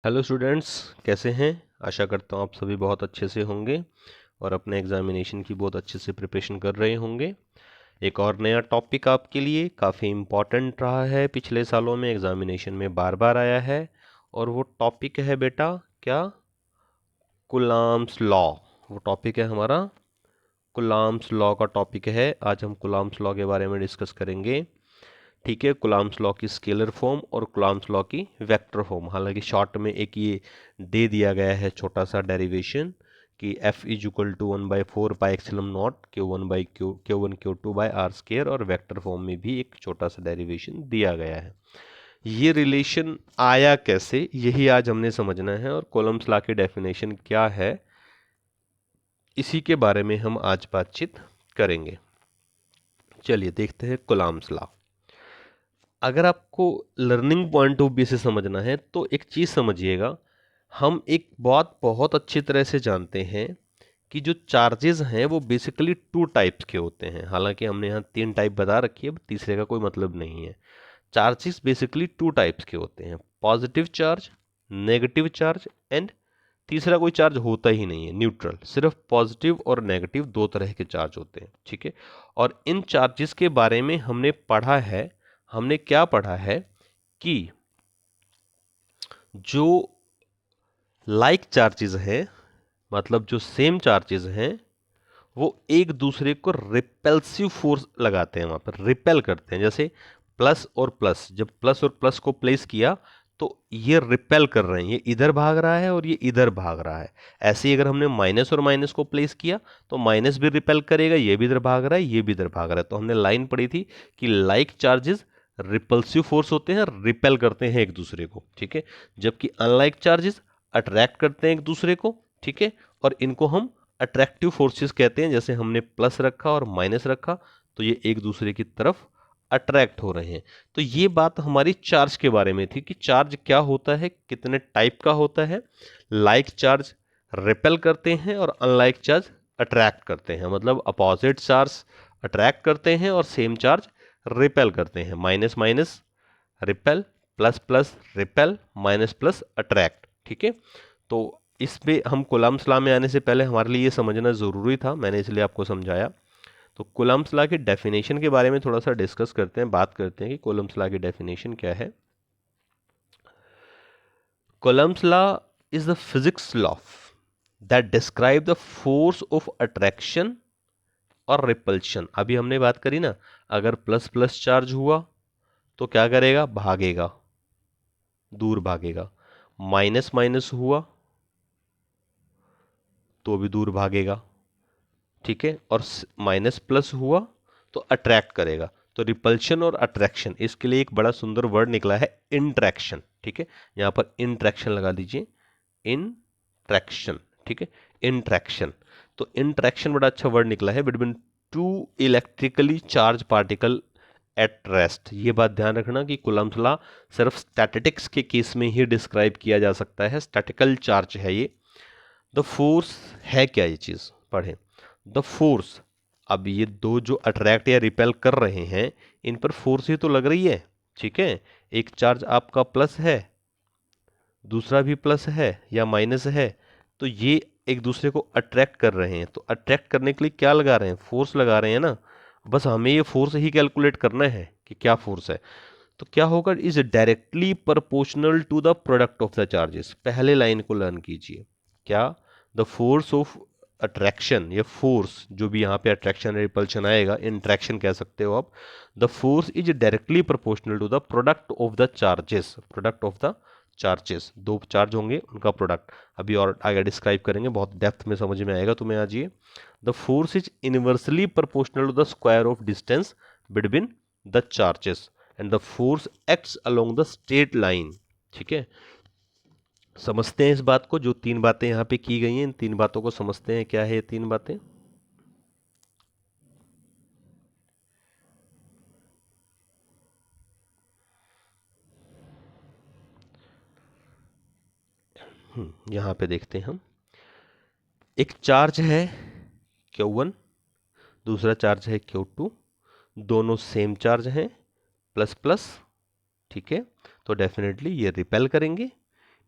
Hello students, कैसे हैं। आशा करता हूँ आप सभी बहुत अच्छे से होंगे और अपने एग्जामिनेशन की बहुत अच्छे से प्रिपरेशन कर रहे होंगे। एक और नया टॉपिक आपके लिए काफ़ी इम्पॉर्टेंट रहा है, पिछले सालों में एग्जामिनेशन में बार बार आया है और वो टॉपिक है बेटा क्या, कूलम्ब्स लॉ। वो टॉपिक है हमारा कूलम्ब्स लॉ का टॉपिक है। आज हम कूलम्ब्स लॉ के बारे में डिस्कस करेंगे। ठीक है, कूलम्ब्स लॉ की स्केलर फॉर्म और कूलम्ब्स लॉ की वेक्टर फॉर्म। हालांकि शॉर्ट में एक ये दे दिया गया है छोटा सा डेरिवेशन कि F is equal to 1/4 pi epsilon naught Q1/Q2/R² और वेक्टर फॉर्म में भी एक छोटा सा डेरिवेशन दिया गया है। ये रिलेशन आया कैसे, यही आज हमने समझना है और कूलम्ब्स लॉ की डेफिनेशन क्या है, इसी के बारे में हम आज बातचीत करेंगे। चलिए देखते हैं कूलम्ब्स लॉ। अगर आपको लर्निंग पॉइंट ऑफ व्यू से समझना है तो एक चीज़ समझिएगा, हम एक बात बहुत अच्छी तरह से जानते हैं कि जो चार्जेस हैं वो बेसिकली टू टाइप्स के होते हैं। हालांकि हमने यहाँ तीन टाइप बता रखी है, तीसरे का कोई मतलब नहीं है। चार्जेस बेसिकली टू टाइप्स के होते हैं, positive charge, negative charge and तीसरा कोई चार्ज होता ही नहीं है, न्यूट्रल। सिर्फ पॉजिटिव और नेगेटिव दो तरह के चार्ज होते हैं। ठीक है, और इन चार्जेस के बारे में हमने पढ़ा है। हमने क्या पढ़ा है कि जो लाइक चार्जेस हैं, मतलब जो सेम चार्जेस हैं, वो एक दूसरे को रिपेल्सिव फोर्स लगाते हैं, वहां पर रिपेल करते हैं। जैसे प्लस और प्लस, जब प्लस और प्लस को प्लेस किया तो ये रिपेल कर रहे हैं, ये इधर भाग रहा है और ये इधर भाग रहा है। ऐसे ही अगर हमने माइनस और माइनस को प्लेस किया तो माइनस भी रिपेल करेगा, ये भी इधर भाग रहा है, ये भी इधर भाग रहा है। तो हमने लाइन पढ़ी थी कि लाइक चार्जेस रिपल्सिव फोर्स होते हैं, रिपेल करते हैं एक दूसरे को। ठीक है, जबकि अनलाइक चार्जेस अट्रैक्ट करते हैं एक दूसरे को। ठीक है, और इनको हम अट्रैक्टिव फोर्सेस कहते हैं। जैसे हमने प्लस रखा और माइनस रखा तो ये एक दूसरे की तरफ अट्रैक्ट हो रहे हैं। तो ये बात हमारी चार्ज के बारे में थी कि चार्ज क्या होता है, कितने टाइप का होता है। लाइक चार्ज रिपेल करते हैं और अनलाइक चार्ज अट्रैक्ट करते हैं, मतलब अपोजिट चार्ज अट्रैक्ट करते हैं और सेम चार्ज रिपेल करते हैं। Minus minus repel, plus plus repel, minus plus attract. ठीक है, तो इसमें हम कूलम्ब्स लॉ में आने से पहले हमारे लिए ये समझना ज़रूरी था, मैंने इसलिए आपको समझाया। तो कूलम्ब्स लॉ की डेफिनेशन के बारे में थोड़ा सा डिस्कस करते हैं, बात करते हैं कि कूलम्ब्स लॉ की डेफिनेशन क्या है। Coulomb's law is the physics law that describe the force of attraction और रिपल्शन। अभी हमने बात करी ना, अगर प्लस प्लस चार्ज हुआ तो क्या करेगा, भागेगा, दूर भागेगा। माइनस माइनस हुआ तो भी दूर भागेगा। ठीक है, और माइनस प्लस हुआ तो अट्रैक्ट करेगा। तो रिपल्शन और अट्रैक्शन, इसके लिए एक बड़ा सुंदर वर्ड निकला है, इंट्रैक्शन। ठीक है, यहां पर इंट्रैक्शन लगा दीजिए, इंट्रैक्शन। ठीक है, इंट्रैक्शन। तो इंट्रैक्शन बड़ा अच्छा वर्ड निकला है, between two electrically charge particle at rest. ये बात ध्यान रखना कि कूलम्ब्स लॉ सिर्फ स्टैटिस्टिक्स के केस में ही डिस्क्राइब किया जा सकता है, स्टैटिकल चार्ज है ये। द फोर्स है क्या, ये चीज पढ़ें। द फोर्स, अब ये दो जो अट्रैक्ट या रिपेल कर रहे हैं इन पर फोर्स ही तो लग रही है। ठीक है, एक चार्ज आपका प्लस है, दूसरा भी प्लस है या माइनस है, तो ये एक दूसरे को अट्रैक्ट कर रहे हैं। तो अट्रैक्ट करने के लिए क्या लगा रहे हैं, फोर्स लगा रहे हैं ना। बस हमें ये फोर्स ही कैलकुलेट करना है कि क्या फोर्स है। तो क्या होगा, is directly proportional to the product of the charges. पहले लाइन को लर्न कीजिए, क्या, द फोर्स ऑफ अट्रैक्शन, या फोर्स जो भी यहाँ पे अट्रैक्शन रिपल्शन आएगा, इंट्रैक्शन कह सकते हो आप। The force is directly proportional to the product of the charges, product of the charges, दो चार्ज होंगे उनका प्रोडक्ट। अभी और आगे डिस्क्राइब करेंगे, बहुत डेप्थ में समझ में आएगा तुम्हें आज ये। The force is inversely proportional to the square of distance between the charges and the force acts along the straight line. ठीक है, समझते हैं इस बात को, जो तीन बातें यहाँ पे की गई हैं इन तीन बातों को समझते हैं, क्या है ये तीन बातें। यहाँ पे देखते हैं हम, एक चार्ज है Q1, दूसरा चार्ज है Q2, दोनों सेम चार्ज हैं, प्लस प्लस। ठीक है, तो डेफिनेटली ये रिपेल करेंगे,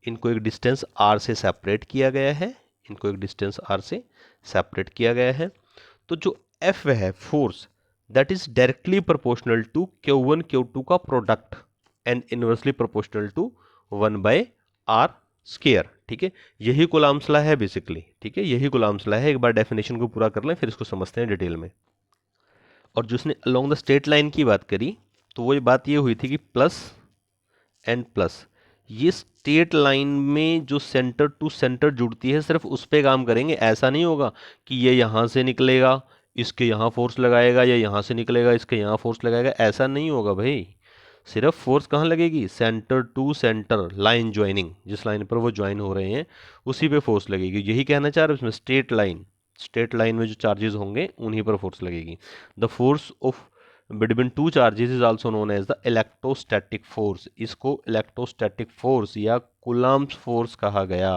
इनको एक डिस्टेंस r से सेपरेट किया गया है, इनको एक डिस्टेंस r से सेपरेट किया गया है। तो जो F है force, that is directly proportional to Q1 Q2 का product and inversely proportional to 1/r square. ठीक है, यही कूलम्ब्स लॉ है बेसिकली। ठीक है, यही कूलम्ब्स लॉ है। एक बार डेफिनेशन को पूरा कर लें, फिर इसको समझते हैं डिटेल में। और जो उसने अलोंग द स्ट्रेट लाइन की बात करी, तो वो बात ये हुई थी कि प्लस एंड प्लस, ये स्ट्रेट लाइन में जो सेंटर टू सेंटर जुड़ती है सिर्फ उस पे काम करेंगे। ऐसा नहीं होगा कि ये यहाँ से निकलेगा इसके यहाँ फोर्स लगाएगा, या यहाँ से निकलेगा इसके यहाँ फोर्स लगाएगा, ऐसा नहीं होगा भाई। सिर्फ फोर्स कहाँ लगेगी? Centre to centre line joining, जिस लाइन पर वो ज्वाइन हो रहे हैं उसी पे फोर्स लगेगी। यही कहना चाह रहे हैं उसमें, स्ट्रेट लाइन में जो चार्जेस होंगे उन्हीं पर फोर्स लगेगी। The force of between two charges is also known as the electrostatic force. इसको इलेक्ट्रोस्टैटिक फोर्स या कूलम्ब्स फोर्स कहा गया।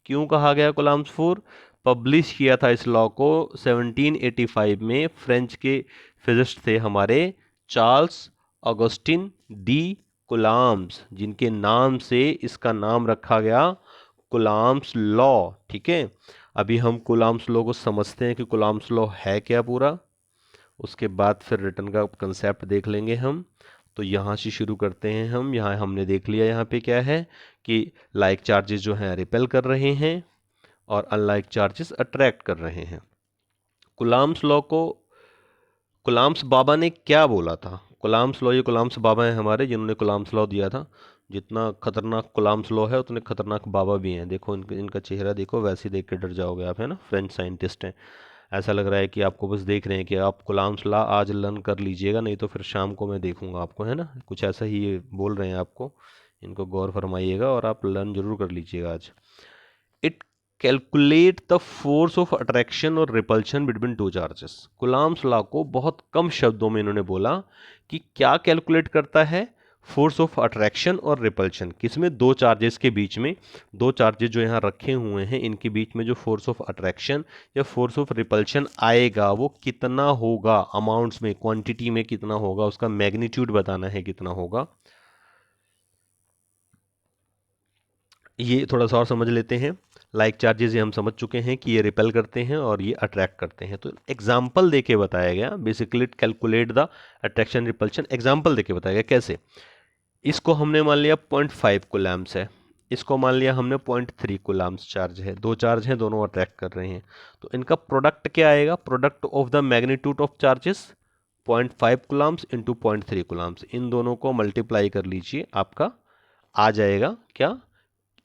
क्यों कहा गया कूलम्ब्स फोर्स? पब्लिश किया था इस लॉ को 1785 में फ्रेंच के फिजिस्ट थे हमारे चार्ल्स ऑगस्टिन डी कूलम्ब्स, जिनके नाम से इसका नाम रखा गया कूलम्ब्स लॉ। ठीक है, अभी हम कूलम्ब्स लॉ को समझते हैं कि कूलम्ब्स लॉ है क्या पूरा, उसके बाद फिर रिटर्न का कंसेप्ट देख लेंगे हम। तो यहाँ से शुरू करते हैं हम। यहाँ हमने देख लिया यहाँ पे क्या है कि लाइक चार्जेस जो हैं रिपेल कर रहे हैं और अनलाइक चार्जेस अट्रैक्ट कर रहे हैं। कूलम्ब्स लॉ को कूलम्ब्स बाबा ने क्या बोला था? कूलम्ब्स लॉ, ये कूलम्ब्स बाबा हैं हमारे जिन्होंने कूलम्ब्स लॉ दिया था। जितना खतरनाक कूलम्ब्स लॉ है उतने खतरनाक बाबा भी हैं। देखो इनका चेहरा देखो, वैसे ही देख के डर जाओगे आप, है ना। फ्रेंच साइंटिस्ट हैं। ऐसा लग रहा है कि आपको बस देख रहे हैं कि आप कूलम्ब्स लॉ आज लर्न कर लीजिएगा, नहीं तो फिर शाम को मैं देखूंगा आपको, है ना। कुछ ऐसा ही ये बोल रहे हैं आपको। इनको गौर फरमाइएगा और आप लर्न जरूर कर लीजिएगा आज। It calculate the force of attraction और repulsion between two charges. Coulomb's law को बहुत कम शब्दों में इन्होंने बोला कि क्या कैलकुलेट करता है? फोर्स ऑफ अट्रैक्शन और रिपल्शन। किसमें? दो चार्जेस के बीच में। दो चार्जेस जो यहाँ रखे हुए हैं इनके बीच में जो फोर्स ऑफ अट्रैक्शन या फोर्स ऑफ रिपल्शन आएगा वो कितना होगा, अमाउंट्स में, क्वांटिटी में कितना होगा, उसका मैग्नीट्यूड बताना है कितना होगा। ये थोड़ा सा और समझ लेते हैं। लाइक चार्जेस ये हम समझ चुके हैं कि ये रिपेल करते हैं और ये अट्रैक्ट करते हैं। तो एग्जाम्पल देके बताया गया, basically calculate the attraction repulsion. Example देके बताया गया कैसे। इसको हमने मान लिया 0.5 कूलम्ब्स है, इसको मान लिया हमने 0.3 कूलम्ब्स चार्ज है। दो चार्ज हैं, दोनों अट्रैक्ट कर रहे हैं। तो इनका प्रोडक्ट क्या आएगा? Product of the magnitude of charges 0.5 coulombs into 0.3 coulombs. इन दोनों को मल्टीप्लाई कर लीजिए, आपका आ जाएगा क्या?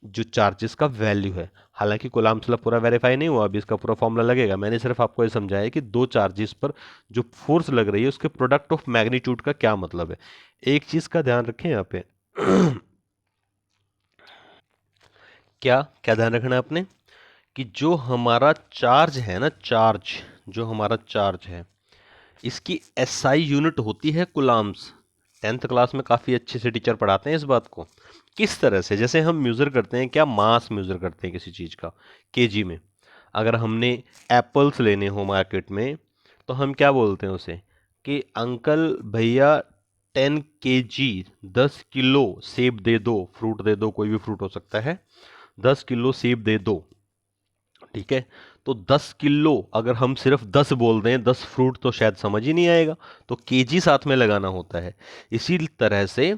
जो चार्जेस का वैल्यू है। हालांकि कूलम्ब्स लॉ पूरा वेरीफाई नहीं हुआ, अभी इसका पूरा फॉर्मूला लगेगा। मैंने सिर्फ आपको ये समझाया कि दो चार्जेस पर जो फोर्स लग रही है उसके प्रोडक्ट ऑफ मैग्नीट्यूड का क्या मतलब है। एक चीज का ध्यान रखें यहाँ पे क्या क्या ध्यान रखना है आपने कि जो हमारा चार्ज है ना, चार्ज, जो हमारा चार्ज है इसकी एसआई यूनिट होती है कूलम्ब्स। 10th क्लास में काफ़ी अच्छे से टीचर पढ़ाते हैं इस बात को। किस तरह से? जैसे हम मेजर करते हैं, क्या मास मेजर करते हैं किसी चीज़ का केजी में। अगर हमने एप्पल्स लेने हो मार्केट में तो हम क्या बोलते हैं उसे कि अंकल भैया 10 kg, 10 किलो सेब दे दो, फ्रूट दे दो, कोई भी फ्रूट हो सकता है, 10 किलो सेब दे दो। ठीक है, तो 10 किलो अगर हम सिर्फ 10 बोल दें, 10 फ्रूट, तो शायद समझ ही नहीं आएगा। तो केजी साथ में लगाना होता है। इसी तरह से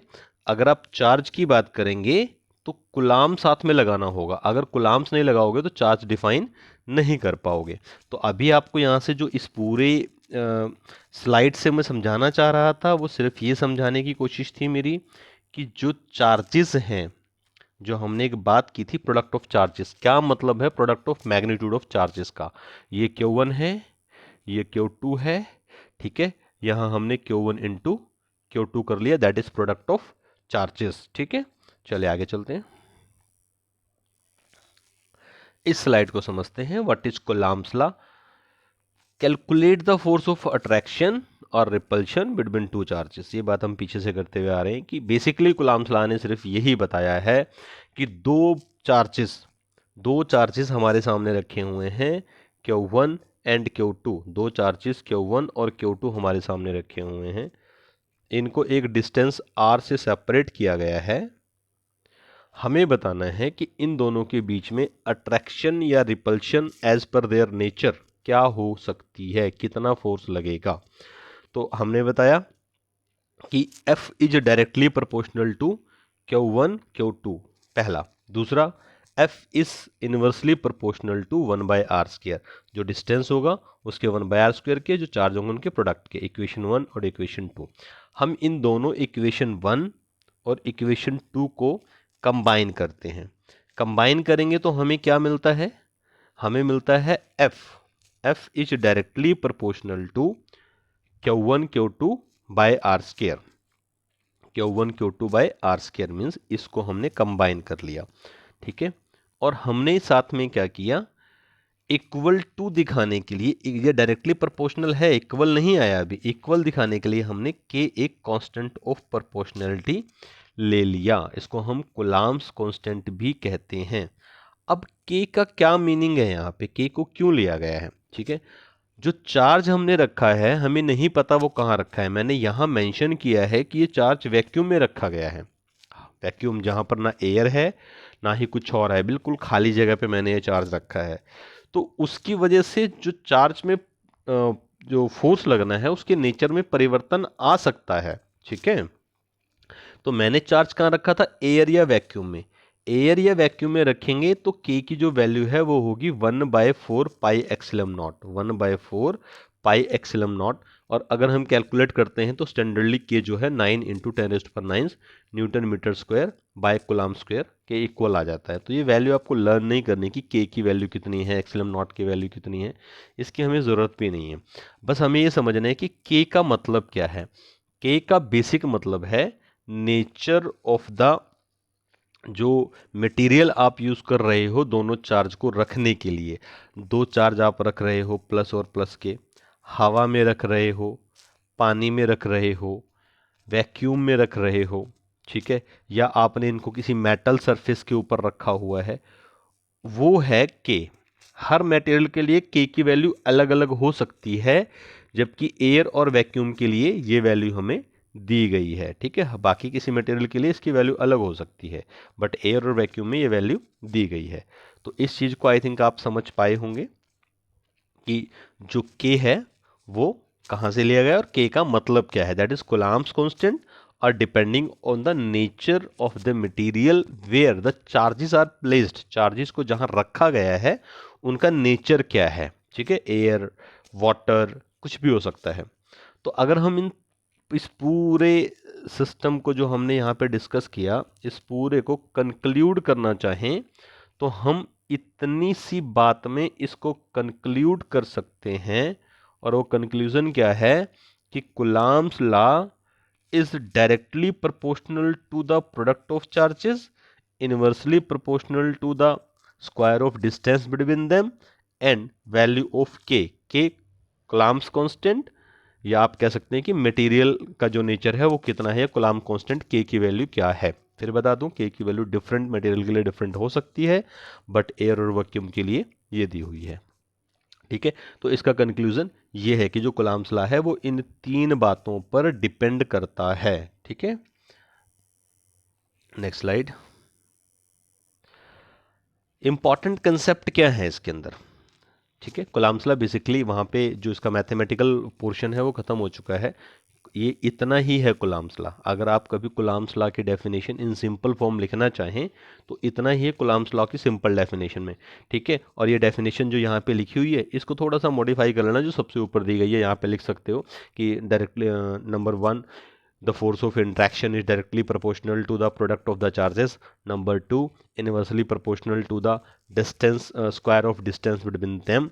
अगर आप चार्ज की बात करेंगे तो कुलाम साथ में लगाना होगा। अगर कुलाम्स नहीं लगाओगे तो चार्ज डिफाइन नहीं कर पाओगे। तो अभी आपको यहाँ से जो इस पूरे स्लाइड से मैं समझाना चाह रहा था वो सिर्फ ये समझाने की कोशिश थी मेरी कि जो चार्जेस हैं, जो हमने एक बात की थी प्रोडक्ट ऑफ चार्जेस, क्या मतलब है product of magnitude of charges का। ये Q1 है, ये Q2 है। ठीक है, यहाँ हमने Q1 इंटू Q2 कर लिया, that is product of charges. ठीक है, चलिए आगे चलते हैं। इस स्लाइड को समझते हैं। What is Coulomb's law? Calculate the force of attraction और रिपल्शन बिटवीन टू चार्जेस। ये बात हम पीछे से करते हुए आ रहे हैं कि बेसिकली कूलम्ब्स लॉ ने सिर्फ यही बताया है कि दो चार्जेस हमारे सामने रखे हुए हैं, Q1 एंड Q2। दो चार्जेस Q1 और Q2 हमारे सामने रखे हुए हैं। इनको एक डिस्टेंस r से सेपरेट किया गया है हमें बताना है कि इन दोनों के बीच में अट्रैक्शन या repulsion as per their nature क्या हो सकती है, कितना फोर्स लगेगा। तो हमने बताया कि F is directly proportional to Q1 Q2 पहला। दूसरा, F is inversely proportional to 1/r², जो डिस्टेंस होगा उसके 1/r² के, जो चार्ज होंगे उनके प्रोडक्ट के, इक्वेशन 1 और इक्वेशन 2। हम इन दोनों इक्वेशन 1 और इक्वेशन 2 को कंबाइन करते हैं। कंबाइन करेंगे तो हमें क्या मिलता है, हमें मिलता है F is directly proportional to Q1 Q2 by r²। Q1 Q2 by r² means इसको हमने कंबाइन कर लिया, ठीक है। और हमने साथ में क्या किया, इक्वल टू दिखाने के लिए, ये डायरेक्टली प्रोपोर्शनल है, इक्वल नहीं आया अभी, इक्वल दिखाने के लिए हमने k एक कांस्टेंट ऑफ प्रोपोर्शनैलिटी ले लिया। इसको हम कूलम्ब्स कांस्टेंट भी कहते हैं। अब k का क्या मीनिंग है, यहाँ पे k को क्यों लिया गया है, ठीक है। जो चार्ज हमने रखा है हमें नहीं पता वो कहाँ रखा है। मैंने यहाँ मेंशन किया है कि ये चार्ज वैक्यूम में रखा गया है। वैक्यूम जहाँ पर ना एयर है ना ही कुछ और है, बिल्कुल खाली जगह पे मैंने ये चार्ज रखा है। तो उसकी वजह से जो चार्ज में जो फोर्स लगना है उसके नेचर में परिवर्तन आ सकता है, ठीक है। तो मैंने चार्ज कहाँ रखा था, एयर या वैक्यूम में। एयर या वैक्यूम में रखेंगे तो k की जो वैल्यू है वो होगी 1/4 पाई एक्सिलम नॉट, 1/4 पाई एक्सिलम नॉट। और अगर हम कैलकुलेट करते हैं तो स्टैंडर्डली k जो है 9 × 10⁹ newton metre square by coulomb square के इक्वल आ जाता है। तो ये वैल्यू आपको लर्न नहीं करनी कि k की वैल्यू कितनी है, एक्सिलम नॉट की वैल्यू कितनी है, इसकी हमें ज़रूरत भी नहीं है। बस हमें ये समझना है कि k का मतलब क्या है। k का बेसिक मतलब है नेचर ऑफ द, जो मटेरियल आप यूज कर रहे हो दोनों चार्ज को रखने के लिए। दो चार्ज आप रख रहे हो प्लस और प्लस के, हवा में रख रहे हो, पानी में रख रहे हो, वैक्यूम में रख रहे हो, ठीक है, या आपने इनको किसी मेटल सरफेस के ऊपर रखा हुआ है, वो है के। हर मटेरियल के लिए के की वैल्यू अलग अलग हो सकती है, जबकि एयर और वैक्यूम के लिए ये वैल्यू हमें दी गई है, ठीक है। बाकी किसी मटेरियल के लिए इसकी वैल्यू अलग हो सकती है, बट एयर और वैक्यूम में ये वैल्यू दी गई है। तो इस चीज को आई थिंक आप समझ पाए होंगे कि जो के है वो कहाँ से लिया गया और के का मतलब क्या है। दैट इज कूलम्ब्स कांस्टेंट और depending on the nature of the material where the charges are placed. Charges को जहां रखा गया है उनका नेचर क्या है, ठीक है। एयर, वाटर, कुछ भी हो सकता है। तो अगर हम इस पूरे सिस्टम को जो हमने यहाँ पे डिस्कस किया, इस पूरे को कंक्लूड करना चाहें तो हम इतनी सी बात में इसको कंक्लूड कर सकते हैं। और वो कंक्लूजन क्या है कि Coulomb's law is directly proportional to the product of charges, inversely proportional to the square of distance between them, and value of K Coulomb's constant, या आप कह सकते हैं कि मटेरियल का जो नेचर है वो कितना है, कूलम्ब कांस्टेंट के की वैल्यू क्या है। फिर बता दूं के की वैल्यू डिफरेंट मटेरियल के लिए डिफरेंट हो सकती है, बट एयर और वैक्यूम के लिए ये दी हुई है, ठीक है। तो इसका कंक्लूजन ये है कि जो कूलम्ब्स लॉ है वो इन तीन बातों पर डिपेंड करता है, ठीक है। Next slide. इंपॉर्टेंट कंसेप्ट क्या है इसके अंदर, ठीक है। कूलम्ब्स लॉ बेसिकली वहाँ पे जो इसका मैथमेटिकल पोर्शन है वो खत्म हो चुका है। ये इतना ही है कूलम्ब्स लॉ। अगर आप कभी कूलम्ब्स लॉ की डेफिनेशन इन सिंपल फॉर्म लिखना चाहें तो इतना ही है कूलम्ब्स लॉ की सिंपल डेफिनेशन में, ठीक है। और ये डेफिनेशन जो यहाँ पे लिखी हुई है इसको थोड़ा सा मॉडिफाई कर लेना, जो सबसे ऊपर दी गई है यहाँ पे लिख सकते हो कि directly number 1, the force of interaction is directly proportional to the product of the charges. Number 2, inversely proportional to the distance, square of distance between them.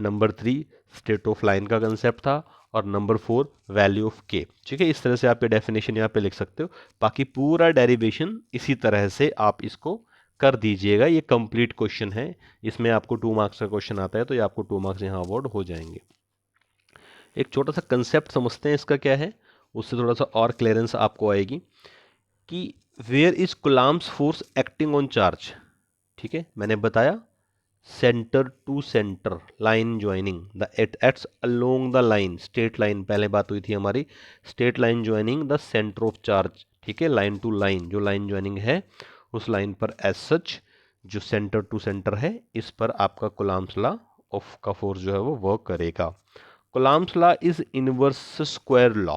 Number 3 state of line का कंसेप्ट था, और number 4 value of के, ठीक है। इस तरह से आप ये डेफिनेशन यहाँ पे लिख सकते हो। बाकी पूरा डेरिवेशन इसी तरह से आप इसको कर दीजिएगा। ये कंप्लीट क्वेश्चन है, इसमें आपको 2 मार्क्स का क्वेश्चन आता है तो ये आपको 2 मार्क्स यहाँ अवार्ड हो जाएंगे। एक छोटा सा कंसेप्ट समझते हैं इसका क्या है, उससे थोड़ा सा और क्लियरेंस आपको आएगी कि where is Coulomb's force acting on charge, ठीक है। मैंने बताया centre to centre line joining the it acts along the line, straight line पहले बात हुई थी हमारी, straight line joining the centre of charge, ठीक है। लाइन टू लाइन जो लाइन ज्वाइनिंग है उस लाइन पर एज सच जो सेंटर टू सेंटर है, इस पर आपका कूलम्ब्स लॉ ऑफ का फोर्स जो है वो वर्क करेगा। Coulomb's law is inverse square law.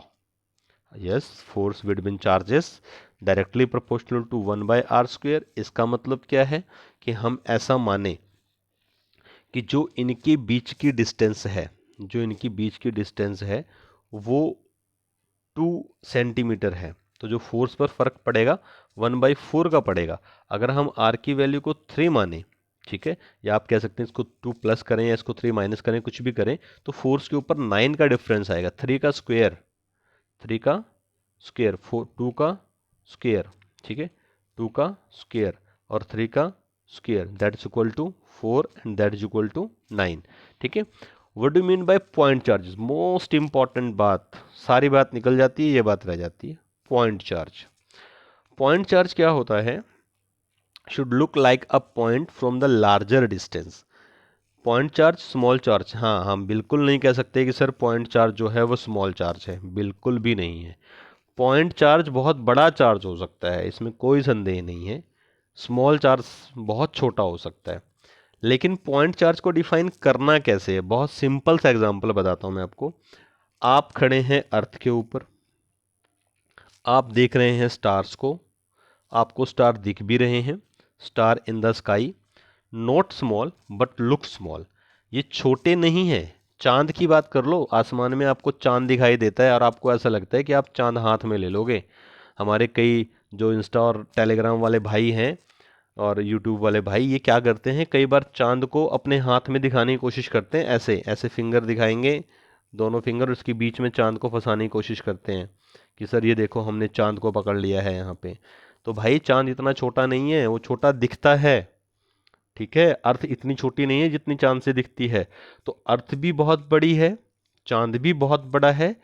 Yes, force between charges directly proportional to 1/r square. इसका मतलब क्या है कि हम ऐसा माने कि जो इनके बीच की डिस्टेंस है, जो इनकी बीच की डिस्टेंस है वो 2 सेंटीमीटर है, तो जो फोर्स पर फर्क पड़ेगा 1/4 का पड़ेगा। अगर हम r की वैल्यू को 3 माने, ठीक है, या आप कह सकते हैं इसको 2 प्लस करें या इसको 3 माइनस करें, कुछ भी करें, तो फोर्स के ऊपर 9 का डिफरेंस आएगा। 3 का स्क्वायर, 3 का स्क्वायर, 2 का स्क्वायर, ठीक है, 2 का स्क्वायर और 3 का square, that is equal to 4 and that is equal to 9। ठीक है, what do mean by point charges? Most important बात, सारी बात निकल जाती है, ये बात रह जाती है। पॉइंट चार्ज, पॉइंट चार्ज क्या होता है? Should look like a point from the larger distance. Point charge small charge, हाँ, हम बिल्कुल नहीं कह सकते कि सर पॉइंट चार्ज जो है वो स्मॉल चार्ज है, बिल्कुल भी नहीं है। पॉइंट चार्ज बहुत बड़ा चार्ज हो सकता है, इसमें कोई संदेह नहीं है। स्मॉल चार्ज बहुत छोटा हो सकता है। लेकिन पॉइंट चार्ज को डिफाइन करना कैसे है? बहुत सिंपल सा एग्जांपल बताता हूं मैं आपको। आप खड़े हैं अर्थ के ऊपर, आप देख रहे हैं स्टार्स को, आपको स्टार दिख भी रहे हैं, star in the sky, not small but look small. ये छोटे नहीं हैं। चांद की बात कर लो, आसमान में आपको चांद दिखाई देता है और आपको ऐसा लगता है कि आप चांद हाथ में ले लोगे। हमारे कई जो इंस्टा और टेलीग्राम वाले भाई हैं और यूट्यूब वाले भाई, ये क्या करते हैं, कई बार चांद को अपने हाथ में दिखाने की कोशिश करते हैं, ऐसे ऐसे फिंगर दिखाएंगे, दोनों फिंगर, उसके बीच में चांद को फंसाने की कोशिश करते हैं कि सर ये देखो हमने चांद को पकड़ लिया है यहाँ पे। तो भाई चांद इतना छोटा नहीं है, वो छोटा दिखता है, ठीक है, अर्थ इतनी छोटी नहीं है जितनी चांद से दिखती है। तो अर्थ भी बहुत बड़ी है, चांद भी बहुत बड़ा है,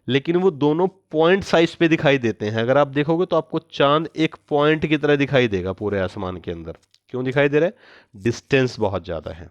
लेकिन वो दोनों पॉइंट साइज पे दिखाई देते हैं। अगर आप देखोगे तो आपको चांद एक पॉइंट की तरह दिखाई देगा पूरे आसमान के अंदर। क्यों दिखाई दे रहा है? डिस्टेंस बहुत ज्यादा है।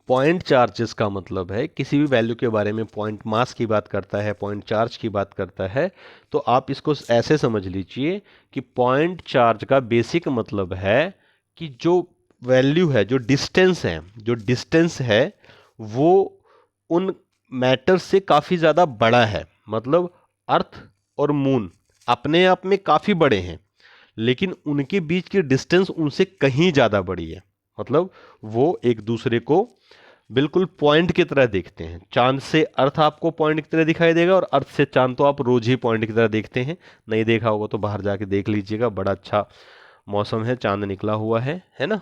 पॉइंट चार्जेस का मतलब है किसी भी वैल्यू के बारे में, पॉइंट मास की बात करता है, पॉइंट चार्ज की बात करता है, तो आप इसको ऐसे समझ लीजिए कि पॉइंट चार्ज का बेसिक मतलब है कि जो वैल्यू है, जो डिस्टेंस है, जो डिस्टेंस है वो उन मैटर से काफी ज्यादा बड़ा है। मतलब अर्थ और मून अपने आप में काफी बड़े हैं, लेकिन उनके बीच की डिस्टेंस उनसे कहीं ज्यादा बड़ी है। मतलब वो एक दूसरे को बिल्कुल पॉइंट की तरह देखते हैं। चांद से अर्थ आपको पॉइंट की तरह दिखाई देगा और अर्थ से चांद तो आप रोज ही पॉइंट की तरह देखते हैं। नहीं देखा होगा तो बाहर जाके देख लीजिएगा, बड़ा अच्छा मौसम है, चांद निकला हुआ है ना।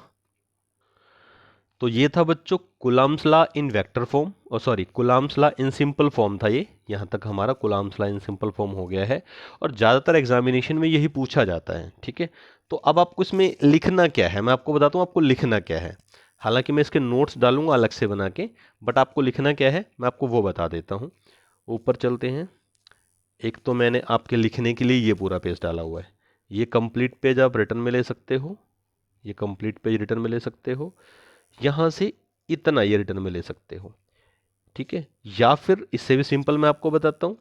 तो ये था बच्चों Coulomb's law in vector form, और sorry Coulomb's law in simple form था ये। यहाँ तक हमारा Coulomb's law in simple form हो गया है और ज़्यादातर एग्जामिनेशन में यही पूछा जाता है। ठीक है, तो अब आपको इसमें लिखना क्या है, मैं आपको बताता हूँ आपको लिखना क्या है। हालांकि मैं इसके नोट्स डालूंगा अलग से बना के, बट आपको लिखना क्या है मैं आपको वो बता देता हूँ। ऊपर चलते हैं। एक तो मैंने आपके लिखने के लिए ये पूरा पेज डाला हुआ है, ये कंप्लीट पेज आप रिटर्न में ले सकते हो, ये कंप्लीट पेज रिटर्न में ले सकते हो, यहाँ से इतना ये रिटर्न में ले सकते हो। ठीक है, या फिर इससे भी सिंपल मैं आपको बताता हूँ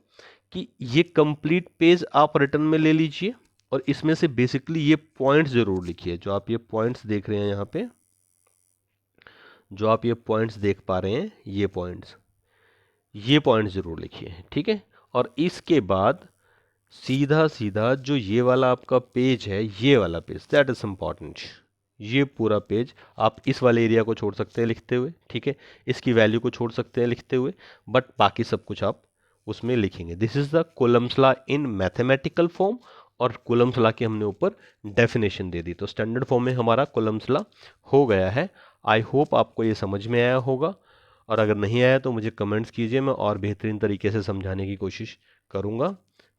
कि ये कंप्लीट पेज आप रिटर्न में ले लीजिए और इसमें से बेसिकली ये पॉइंट्स जरूर लिखिए। जो आप ये पॉइंट्स देख रहे हैं यहाँ पे, जो आप ये पॉइंट्स देख पा रहे हैं, ये पॉइंट्स जरूर लिखिए। ठीक है, और इसके बाद सीधा सीधा जो ये वाला आपका पेज है, ये वाला पेज, दैट इज इंपॉर्टेंट। ये पूरा पेज आप इस वाले एरिया को छोड़ सकते हैं लिखते हुए, ठीक है, इसकी वैल्यू को छोड़ सकते हैं लिखते हुए, बट बाकी सब कुछ आप उसमें लिखेंगे। This is the Coulomb's law in mathematical form, और कूलम्ब्स लॉ की हमने ऊपर डेफिनेशन दे दी। तो स्टैंडर्ड फॉर्म में हमारा कूलम्ब्स लॉ हो गया है। आई होप आपको ये समझ में आया होगा, और अगर नहीं आया तो मुझे कमेंट्स कीजिए, मैं और बेहतरीन तरीके से समझाने की कोशिश करूँगा।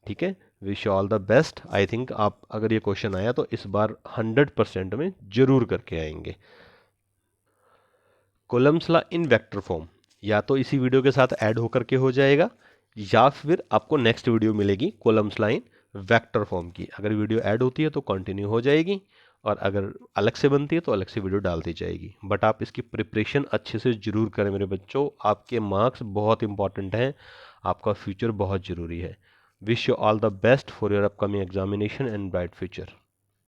ठीक है, wish you all the best. I think आप अगर ये क्वेश्चन आया तो इस बार 100% में जरूर करके आएंगे। Columns law in vector form या तो इसी वीडियो के साथ ऐड होकर के हो जाएगा, या फिर आपको नेक्स्ट वीडियो मिलेगी columns law in vector form की। अगर वीडियो ऐड होती है तो कंटिन्यू हो जाएगी, और अगर अलग से बनती है तो अलग से वीडियो डाल दी जाएगी। बट आप इसकी प्रिपरेशन अच्छे से जरूर करें मेरे बच्चों, आपके मार्क्स बहुत इंपॉर्टेंट हैं, आपका फ्यूचर बहुत ज़रूरी है। Wish you all the best for your upcoming examination and bright future.